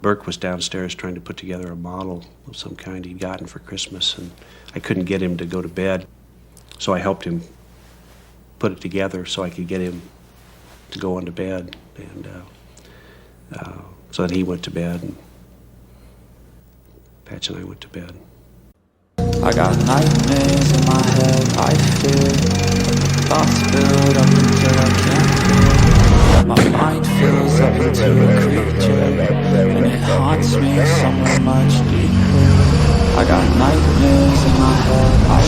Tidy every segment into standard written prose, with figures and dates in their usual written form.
Burke was downstairs trying to put together a model of some kind he'd gotten for Christmas, and I couldn't get him to go to bed, so I helped him put it together so I could get him to go on to bed, and so then he went to bed, and Patch and I went to bed. I got nightmares in my head, I fear thoughts build up until I can't feel. My mind fills up into a creature, and it haunts me somewhere much deeper. I got nightmares in my head, I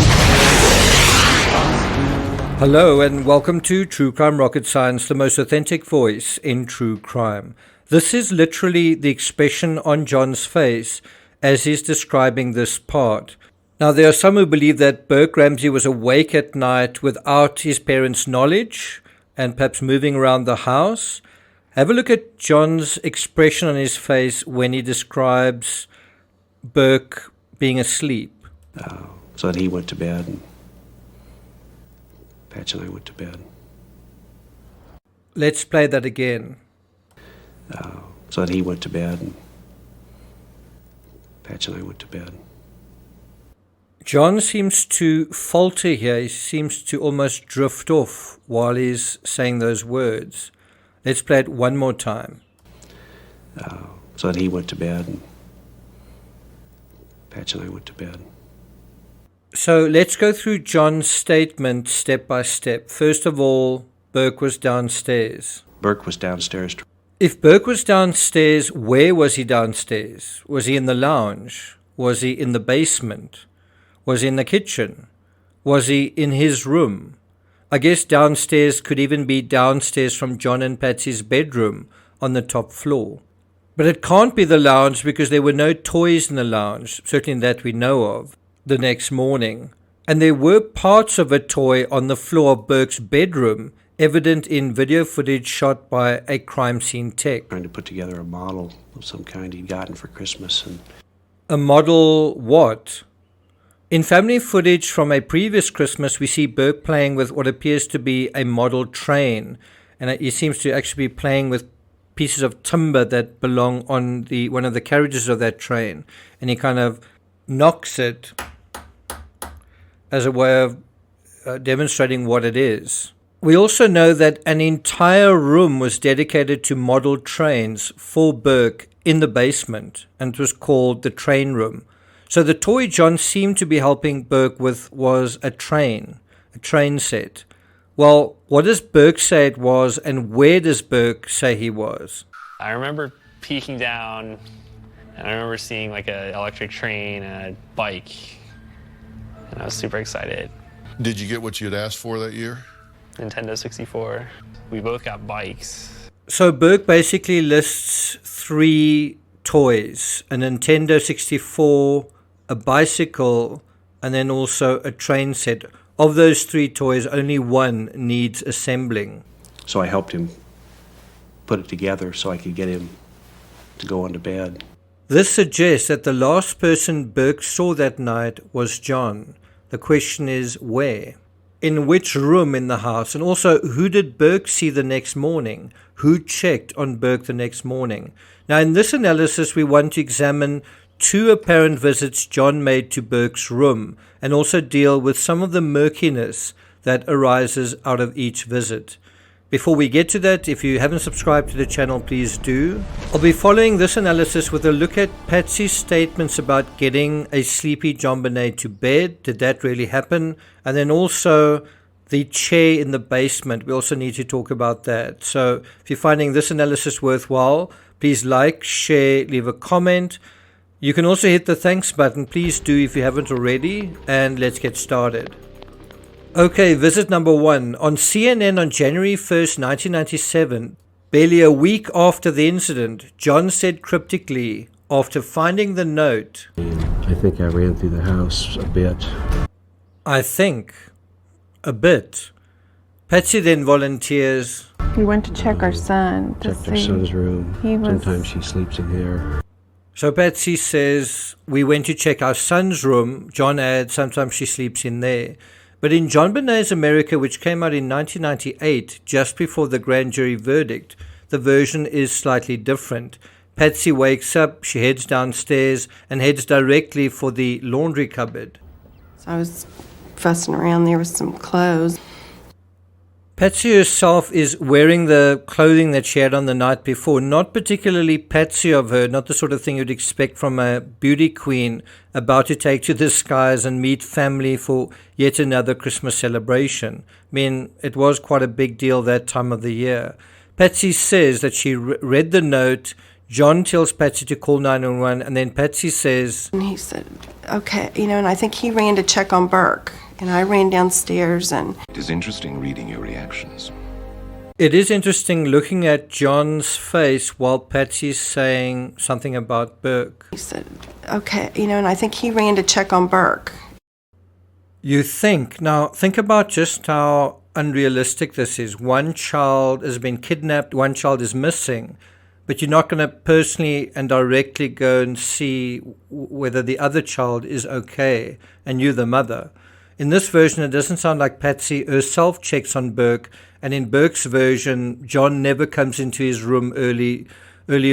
fear. Hello and welcome to True Crime Rocket Science, the most authentic voice in true crime. This is literally the expression on John's face as he's describing this part. Now, there are some who believe that Burke Ramsey was awake at night without his parents' knowledge and perhaps moving around the house. Have a look at John's expression on his face when he describes Burke being asleep. So then he went to bed, and Patch and I went to bed. Let's play that again. So then he went to bed, and Patch and I went to bed. John seems to falter here. He seems to almost drift off while he's saying those words. Let's play it one more time. So then he went to bed, and Patch and I went to bed. So let's go through John's statement step by step. First of all, Burke was downstairs. Burke was downstairs. If Burke was downstairs, where was he downstairs? Was he in the lounge? Was he in the basement? Was he in the kitchen? Was he in his room? I guess downstairs could even be downstairs from John and Patsy's bedroom on the top floor. But it can't be the lounge because there were no toys in the lounge, certainly that we know of, the next morning. And there were parts of a toy on the floor of Burke's bedroom, evident in video footage shot by a crime scene tech. Trying to put together a model of some kind he'd gotten for Christmas. And a model what? In family footage from a previous Christmas, we see Burke playing with what appears to be a model train. And he seems to actually be playing with pieces of timber that belong on one of the carriages of that train. And he kind of knocks it as a way of demonstrating what it is. We also know that an entire room was dedicated to model trains for Burke in the basement, and it was called the train room. So the toy John seemed to be helping Burke with was a train set. Well, what does Burke say it was, and where does Burke say he was? I remember peeking down, and I remember seeing like an electric train and a bike, and I was super excited. Did you get what you had asked for that year? Nintendo 64. We both got bikes. So Burke basically lists three toys: a Nintendo 64, a bicycle, and then also a train set. Of those three toys, only one needs assembling. so I helped him put it together so I could get him to go on to bed. This suggests that the last person Burke saw that night was John. The question is where? In which room in the house? And also, who did Burke see the next morning? Who checked on Burke the next morning? Now, in this analysis, we want to examine two apparent visits John made to Burke's room and also deal with some of the murkiness that arises out of each visit. Before we get to that, if you haven't subscribed to the channel, please do. I'll be following this analysis with a look at Patsy's statements about getting a sleepy JonBenet to bed. Did that really happen? And then also the chair in the basement. We also need to talk about that. So if you're finding this analysis worthwhile, please like, share, leave a comment. You can also hit the thanks button. Please do if you haven't already. And let's get started. Okay, visit number one. On CNN on January 1st, 1997, barely a week after the incident, John said cryptically, after finding the note, I think I ran through the house a bit. I think. A bit. Patsy then volunteers. We went to check our son. Checked our son's room. He was... Sometimes she sleeps in there. So Patsy says, we went to check our son's room. John adds, sometimes she sleeps in there. But in JonBenet's America, which came out in 1998, just before the grand jury verdict, the version is slightly different. Patsy wakes up, she heads downstairs and heads directly for the laundry cupboard. So I was fussing around there with some clothes. Patsy herself is wearing the clothing that she had on the night before. Not particularly Patsy of her, not the sort of thing you'd expect from a beauty queen about to take to the skies and meet family for yet another Christmas celebration. I mean, it was quite a big deal that time of the year. Patsy says that she read the note. John tells Patsy to call 911, and then Patsy says, And he said, okay, and I think he ran to check on Burke. And I ran downstairs and... It is interesting reading your reactions. it is interesting looking at John's face while Patsy's saying something about Burke. He said, okay, and I think he ran to check on Burke. You think. Now, think about just how unrealistic this is. One child has been kidnapped, one child is missing, but you're not going to personally and directly go and see whether the other child is okay, and you're the mother. In this version, it doesn't sound like Patsy herself checks on Burke, and in Burke's version, John never comes into his room early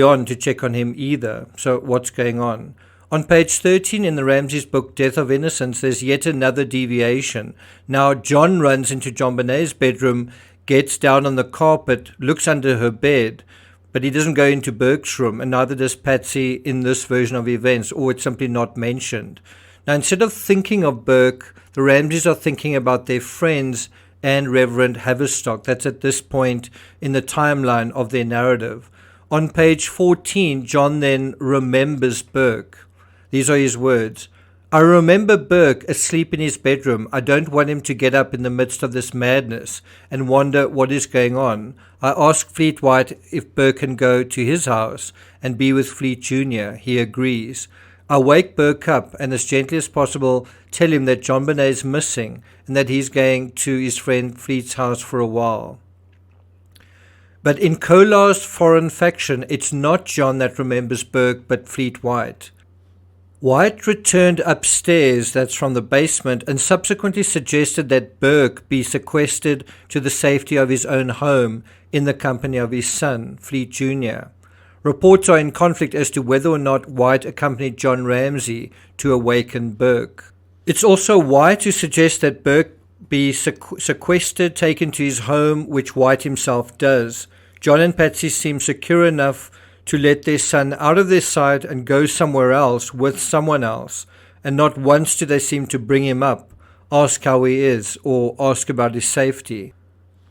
on to check on him either. So what's going on? On page 13 in the Ramsey's book, Death of Innocence, there's yet another deviation. Now John runs into JonBenet's bedroom, gets down on the carpet, looks under her bed, but he doesn't go into Burke's room, and neither does Patsy in this version of events, or it's simply not mentioned. Now, instead of thinking of Burke, the Ramseys are thinking about their friends and Reverend Haverstock. That's at this point in the timeline of their narrative. On page 14, John then remembers Burke. These are his words. I remember Burke asleep in his bedroom. I don't want him to get up in the midst of this madness and wonder what is going on. I ask Fleet White if Burke can go to his house and be with Fleet Jr. He agrees. I wake Burke up and as gently as possible tell him that JonBenet is missing and that he's going to his friend Fleet's house for a while. But in Kolar's foreign faction, it's not John that remembers Burke but Fleet White. White returned upstairs, that's from the basement, and subsequently suggested that Burke be sequestered to the safety of his own home in the company of his son, Fleet Jr. Reports are in conflict as to whether or not White accompanied John Ramsey to awaken Burke. It's also White who suggests that Burke be sequestered, taken to his home, which White himself does. John and Patsy seem secure enough to let their son out of their sight and go somewhere else with someone else, and not once do they seem to bring him up, ask how he is, or ask about his safety.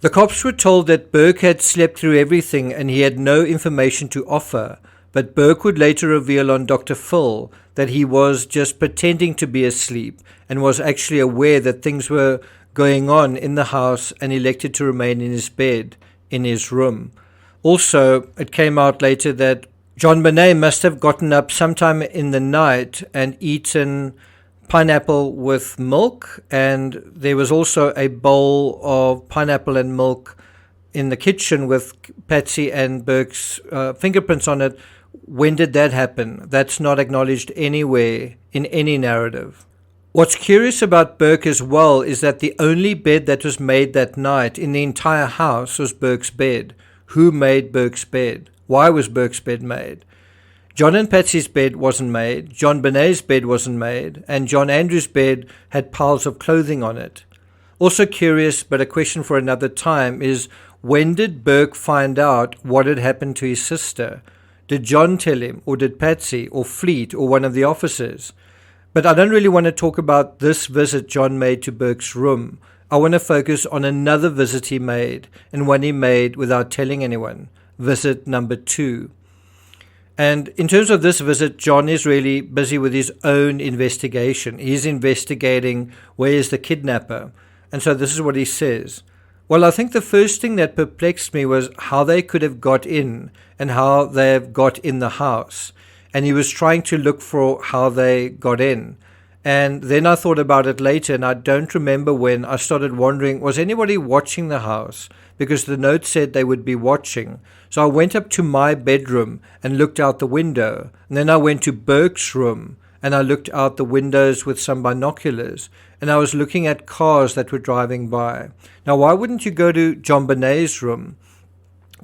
The cops were told that Burke had slept through everything and he had no information to offer, but Burke would later reveal on Dr. Phil that he was just pretending to be asleep and was actually aware that things were going on in the house and elected to remain in his bed, in his room. Also, it came out later that JonBenet must have gotten up sometime in the night and eaten pineapple with milk, and there was also a bowl of pineapple and milk in the kitchen with Patsy and Burke's fingerprints on it. When did that happen? That's not acknowledged anywhere in any narrative. What's curious about Burke as well is that the only bed that was made that night in the entire house was Burke's bed. Who made Burke's bed? Why was Burke's bed made? John and Patsy's bed wasn't made, JonBenet's bed wasn't made, and John Andrews' bed had piles of clothing on it. Also curious, but a question for another time, is when did Burke find out what had happened to his sister? Did John tell him, or did Patsy, or Fleet, or one of the officers? But I don't really want to talk about this visit John made to Burke's room. I want to focus on another visit he made, and one he made without telling anyone. Visit number 2. And in terms of this visit, John is really busy with his own investigation. He's investigating where is the kidnapper. And so this is what he says. Well, I think the first thing that perplexed me was how they could have got in and how they have got in the house. And he was trying to look for how they got in. And then I thought about it later, and I don't remember when I started wondering, was anybody watching the house? Because the note said they would be watching. So I went up to my bedroom and looked out the window. And then I went to Burke's room and I looked out the windows with some binoculars. And I was looking at cars that were driving by. Now, why wouldn't you go to JonBenet's room?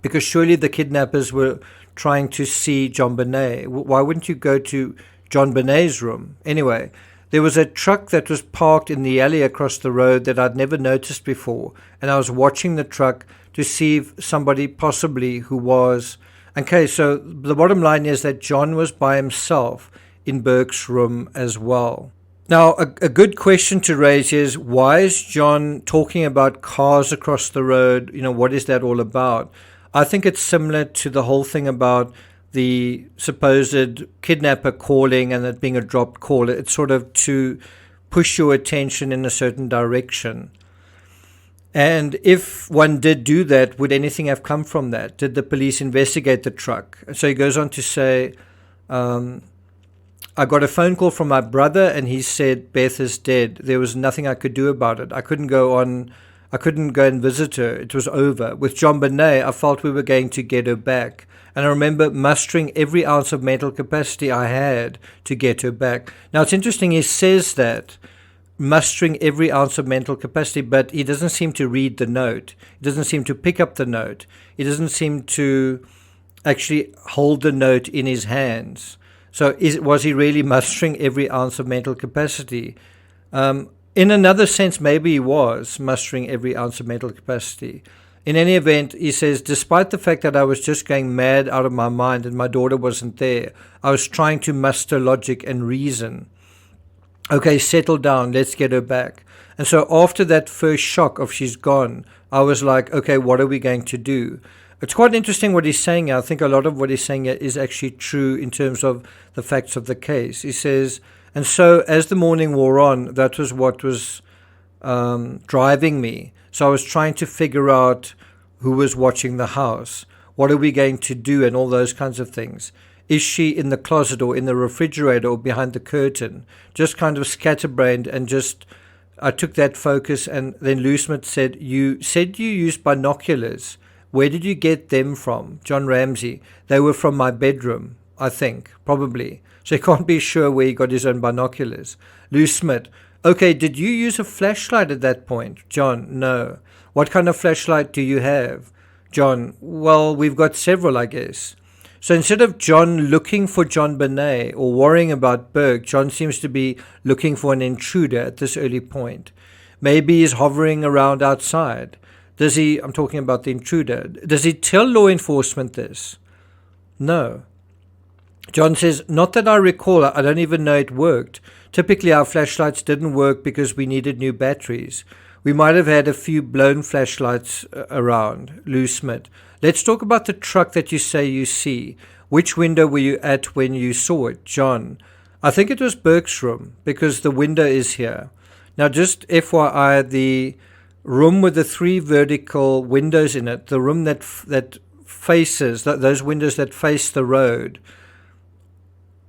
Because surely the kidnappers were trying to see JonBenet? Why wouldn't you go to JonBenet's room? Anyway, there was a truck that was parked in the alley across the road that I'd never noticed before, and I was watching the truck to see if somebody possibly who was... Okay, so the bottom line is that John was by himself in Burke's room as well. Now, a good question to raise is, why is John talking about cars across the road? What is that all about? I think it's similar to the whole thing about the supposed kidnapper calling and it being a dropped call. It's sort of to push your attention in a certain direction. And if one did do that, would anything have come from that? Did the police investigate the truck? So he goes on to say, I got a phone call from my brother and he said Beth is dead. There was nothing I could do about it. I couldn't go and visit her. It was over. With JonBenet, I felt we were going to get her back. And I remember mustering every ounce of mental capacity I had to get her back. Now, it's interesting, he says that, mustering every ounce of mental capacity, but he doesn't seem to read the note. He doesn't seem to pick up the note. He doesn't seem to actually hold the note in his hands. So was he really mustering every ounce of mental capacity? In another sense, maybe he was mustering every ounce of mental capacity. In any event, he says, despite the fact that I was just going mad out of my mind and my daughter wasn't there, I was trying to muster logic and reason. Okay, settle down, let's get her back. And so after that first shock of she's gone, I was like, okay, what are we going to do? It's quite interesting what he's saying here. I think a lot of what he's saying here is actually true in terms of the facts of the case. He says, and so as the morning wore on, that was what was driving me. So I was trying to figure out who was watching the house. What are we going to do and all those kinds of things. Is she in the closet or in the refrigerator or behind the curtain? Just kind of scatterbrained and just, I took that focus. And then Lou Smith said you used binoculars. Where did you get them from? John Ramsey. They were from my bedroom, I think, probably. So he can't be sure where he got his own binoculars. Lou Smith. Okay, did you use a flashlight at that point? John, no. What kind of flashlight do you have? John, well, we've got several, I guess. So instead of John looking for JonBenet or worrying about Burke, John seems to be looking for an intruder at this early point. Maybe he's hovering around outside. I'm talking about the intruder. Does he tell law enforcement this? No. John says, not that I recall, I don't even know it worked. Typically our flashlights didn't work because we needed new batteries. We might have had a few blown flashlights around. Lou Smith. Let's talk about the truck that you say you see. Which window were you at when you saw it? John. I think it was Burke's room because the window is here. Now just FYI, the room with the 3 vertical windows in it, the room that faces, those windows that face the road,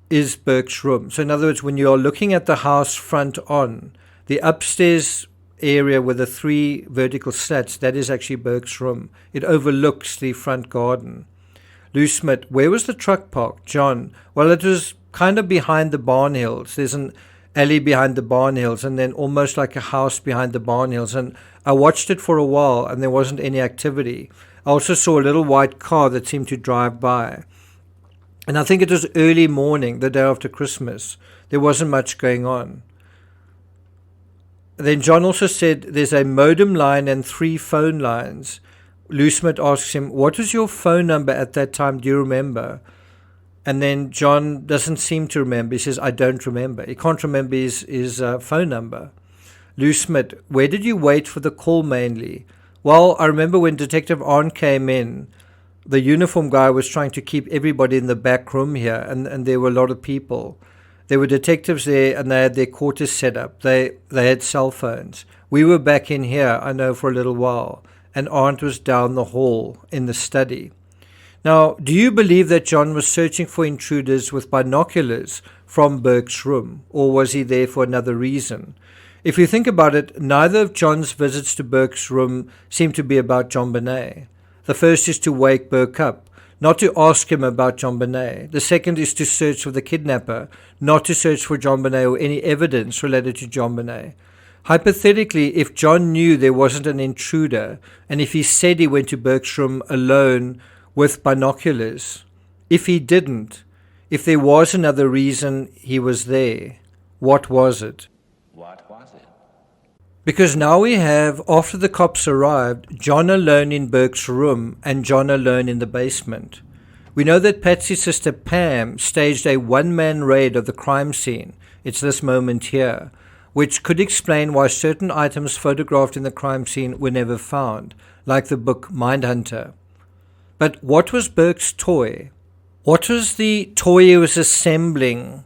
is Burke's room. So in other words, when you are looking at the house front on, the upstairs area with the 3 vertical slats, that is actually Burke's room. It overlooks the front garden. Lou Smith, where was the truck parked? John, well, it was kind of behind the barn hills. There's an alley behind the barn hills and then almost like a house behind the barn hills. And I watched it for a while and there wasn't any activity. I also saw a little white car that seemed to drive by. And I think it was early morning, the day after Christmas. There wasn't much going on. Then John also said there's a modem line and 3 phone lines. Lou Smith asks him, what was your phone number at that time? Do you remember? And then John doesn't seem to remember. He says, I don't remember. He can't remember his phone number. Lou Smith, where did you wait for the call mainly? Well, I remember when Detective Arndt came in, the uniform guy was trying to keep everybody in the back room here, and there were a lot of people. There were detectives there, and they had their quarters set up. They had cell phones. We were back in here, I know, for a little while, and Arndt was down the hall in the study. Now, do you believe that John was searching for intruders with binoculars from Burke's room, or was he there for another reason? If you think about it, neither of John's visits to Burke's room seem to be about JonBenet. The first is to wake Burke up, not to ask him about JonBenet. The second is to search for the kidnapper, not to search for JonBenet or any evidence related to JonBenet. Hypothetically, if John knew there wasn't an intruder, and if he said he went to Burke's room alone with binoculars, If he didn't, if there was another reason he was there, what was it? What was it? Because now we have, after the cops arrived, John alone in Burke's room and John alone in the basement. We know that Patsy's sister Pam staged a one-man raid of the crime scene. It's this moment here, which could explain why certain items photographed in the crime scene were never found, like the book Mindhunter. But what was Burke's toy? What was the toy he was assembling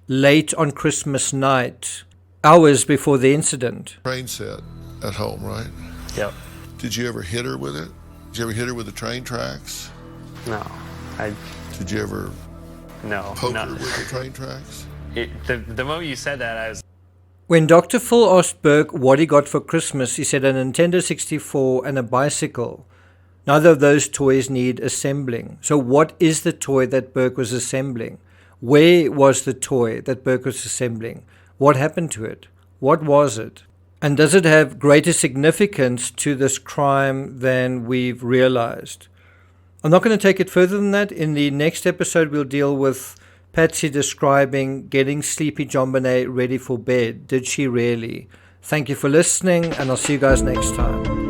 late on Christmas night, hours before the incident? Train set at home, right? Yep. Did you ever hit her with it? Did you ever hit her with the train tracks? No. Did you ever No. poke no. her with the train tracks? The moment you said that, I was When Dr. Phil asked Burke what he got for Christmas, he said a Nintendo 64 and a bicycle. Neither of those toys need assembling. So what is the toy that Burke was assembling? Where was the toy that Burke was assembling? What happened to it? What was it? And does it have greater significance to this crime than we've realized? I'm not going to take it further than that. In the next episode, we'll deal with Patsy describing getting sleepy JonBenet ready for bed. Did she really? Thank you for listening, and I'll see you guys next time.